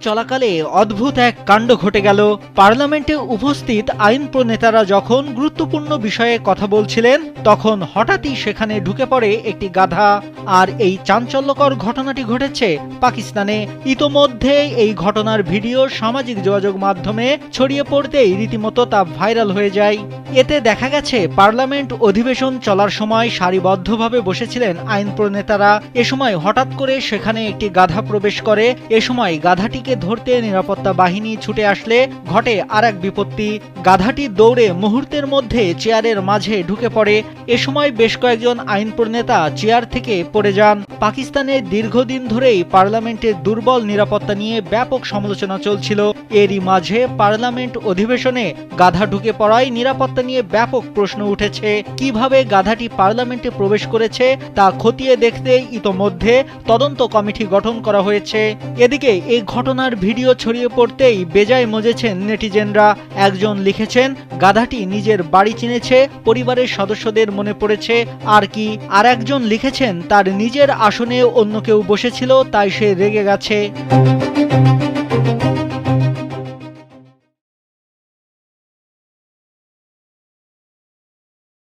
চলাকালে অদ্ভুত এক কাণ্ড ঘটে গেল। পার্লামেন্টে উপস্থিত আইন প্রণেতারা যখন গুরুত্বপূর্ণ বিষয়ে কথা বলছিলেন, তখন হঠাৎই সেখানে ঢুকে পড়ে একটি গাধা। আর এই চাঞ্চল্যকর ঘটনাটি ঘটেছে পাকিস্তানে। ইতোমধ্যে এই ঘটনার ভিডিও সামাজিক যোগাযোগ মাধ্যমে ছড়িয়ে পড়তেই রীতিমতো তা ভাইরাল হয়ে যায়। এতে দেখা গেছে পার্লামেন্ট অধিবেশন চলার সময় সারিবদ্ধভাবে বসেছিলেন আইন প্রণেতারা। এ সময় হঠাৎ করে সেখানে একটি গাধা প্রবেশ করে। এ সময় গাধাটিকে ধরতে নিরাপত্তা বাহিনী ছুটে আসলে ঘটে আর এক বিপত্তি। গাধাটি দৌড়ে মুহূর্তের মধ্যে চেয়ারের মাঝে ঢুকে পড়ে। এ সময় বেশ কয়েকজন আইন প্রণেতা চেয়ার থেকে পড়ে যান। পাকিস্তানে দীর্ঘদিন ধরেই পার্লামেন্টের দুর্বল নিরাপত্তা নিয়ে ব্যাপক সমালোচনা চলছিল। এরই মাঝে পার্লামেন্ট অধিবেশনে গাধা ঢুকে পড়ায় নিরাপত্তা নিয়ে ব্যাপক প্রশ্ন উঠেছে। কিভাবে গাধাটি পার্লামেন্টে প্রবেশ করেছে তা খতিয়ে দেখতে ইতোমধ্যে তদন্ত কমিটি গঠন করা হয়েছে। এদিকে এই ঘটনার ভিডিও ছড়িয়ে পড়তেই বেজায় মজেছেন নেটিজেনরা। একজন লিখেছেন, গাধাটি নিজের বাড়ি চিনেছে, পরিবারের সদস্যদের মনে পড়েছে আর কি। আর একজন লিখেছেন, তার নিজের আসনে অন্য কেউ বসেছিল, তাই সে রেগে গেছে।